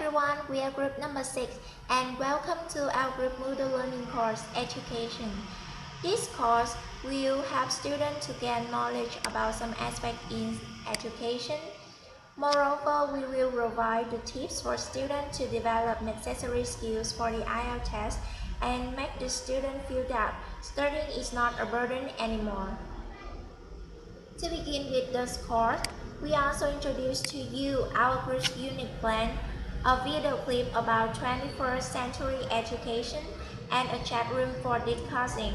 everyone, we are group number 6 and welcome to our group Moodle learning course, Education. This course will help students to gain knowledge about some aspects in education. Moreover, we will provide the tips for students to develop necessary skills for the IELTS test and make the student feel that studying is not a burden anymore. To begin with this course, we also introduce to you our first unit plan, a video clip about 21st century education, and a chat room for discussing.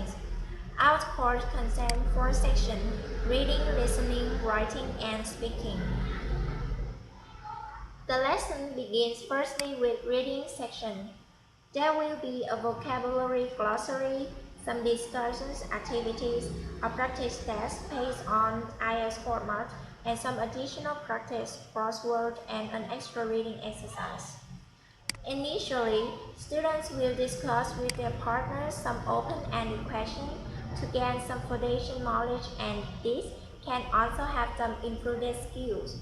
Our course contains 4 sections: reading, listening, writing, and speaking. The lesson begins firstly with reading section. There will be a vocabulary glossary, some discussions, activities, a practice test based on IELTS format, and some additional practice, crossword, and an extra reading exercise. Initially, students will discuss with their partners some open-ended questions to gain some foundation knowledge, and this can also help them improve their skills.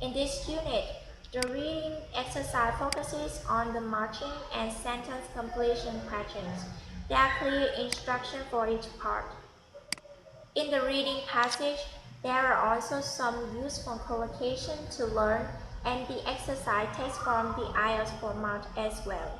In this unit, the reading exercise focuses on the marking and sentence completion patterns. There are clear instructions for each part. In the reading passage, there are also some useful collocation to learn, and the exercise takes from the IELTS format as well.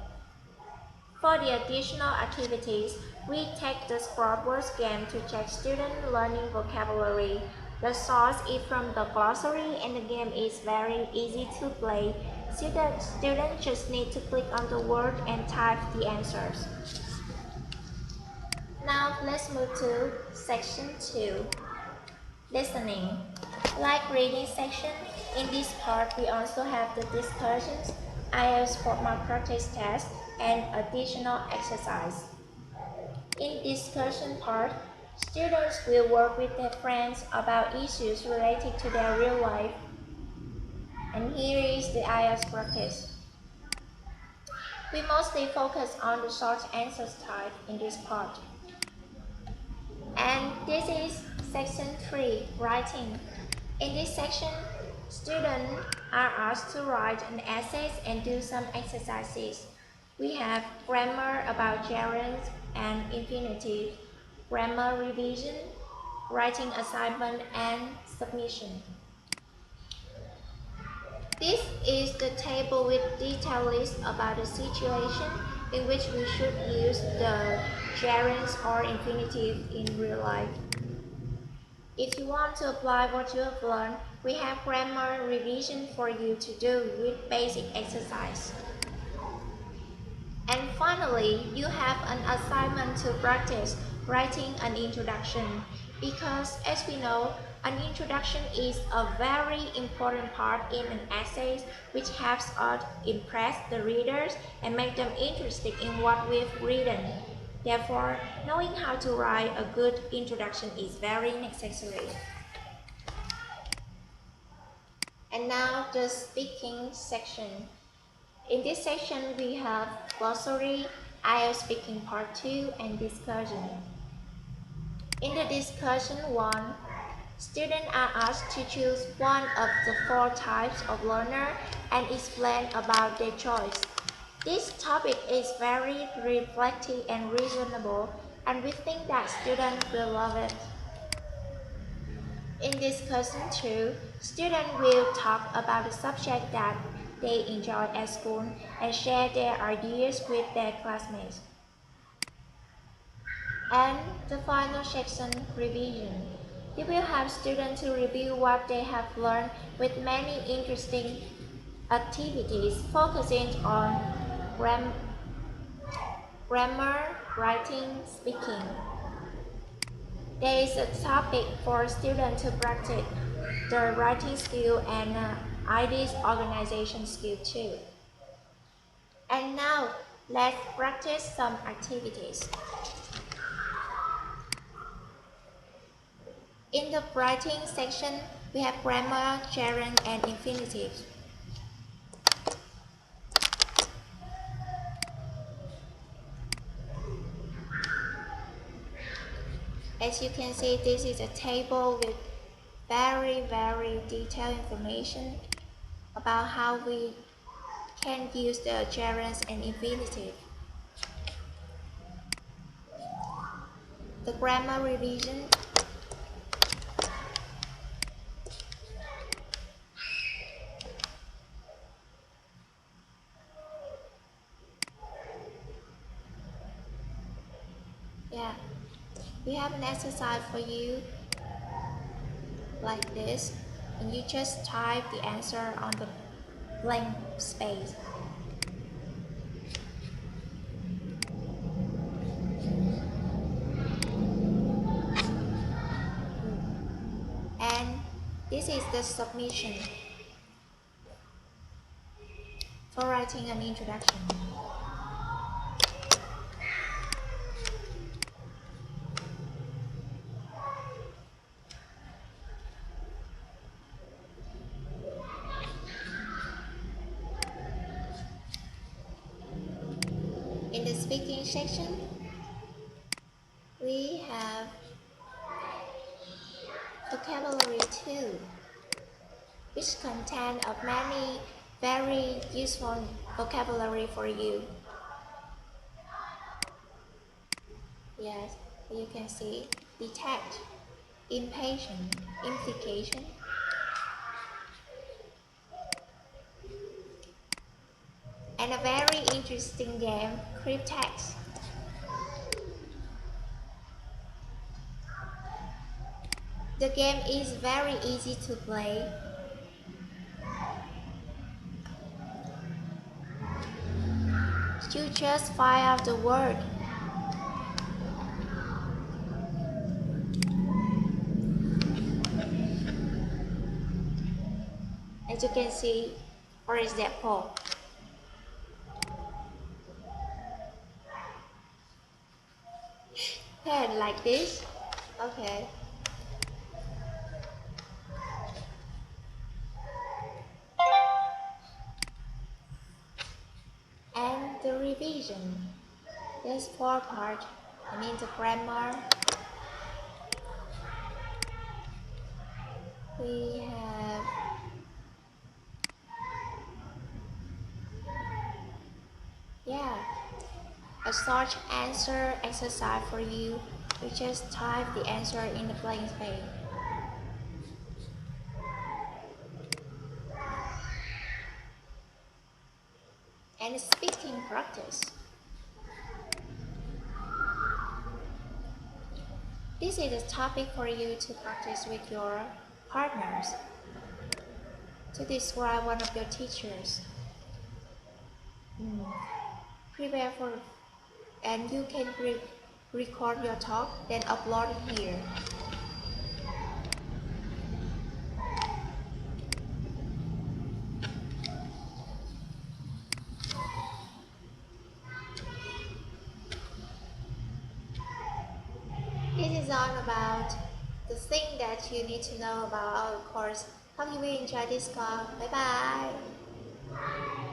For the additional activities, we take the crossword game to check student learning vocabulary. The source is from the glossary and the game is very easy to play. Students just need to click on the word and type the answers. Now let's move to section 2, listening. Like reading section, in this part we also have the discussions, IELTS format practice test, and additional exercise. In discussion part, students will work with their friends about issues related to their real life. And here is the IELTS practice. We mostly focus on the short answers type in this part. And this is section 3, writing. In this section, students are asked to write an essay and do some exercises. We have grammar about gerunds and infinitive, grammar revision, writing assignment, and submission. This is the table with detailed list about the situation in which we should use the gerunds or infinitive in real life. If you want to apply what you have learned, we have grammar revision for you to do with basic exercise. And finally, you have an assignment to practice writing an introduction, because as we know, an introduction is a very important part in an essay which helps us impress the readers and make them interested in what we've written. Therefore, knowing how to write a good introduction is very necessary. And now the speaking section. In this section, we have glossary, IELTS speaking part 2, and discussion. In the discussion 1, students are asked to choose one of the 4 types of learner and explain about their choice. This topic is very reflective and reasonable, and we think that students will love it. In discussion 2, students will talk about the subject that they enjoy at school and share their ideas with their classmates. And the final section, revision. It will help students to review what they have learned with many interesting activities focusing on grammar, writing, speaking. There is a topic for students to practice the writing skill and ideas organization skill too. And now, let's practice some activities. In the writing section, we have grammar, gerund, and infinitive. As you can see, this is a table with very detailed information about how we can use the gerunds and infinitive. The grammar revision. Yeah, we have an exercise for you like this, and you just type the answer on the blank space. And this is the submission for writing an introduction. In the speaking section, we have vocabulary 2, which contains of many very useful vocabulary for you. Yes, you can see detect, impatient, implication, and a very interesting game, cryptex. The game is very easy to play. You just find out the word. As you can see, for example, pen like this. Okay. And the revision. There's 4 parts. I mean the grammar. We have a short answer exercise for you. You just type the answer in the blank space. And speaking practice. This is a topic for you to practice with your partners, to describe one of your teachers. Prepare for, and you can record your talk, then upload it here. This is all about the thing that you need to know about our course. Hope you will enjoy this call. Bye bye.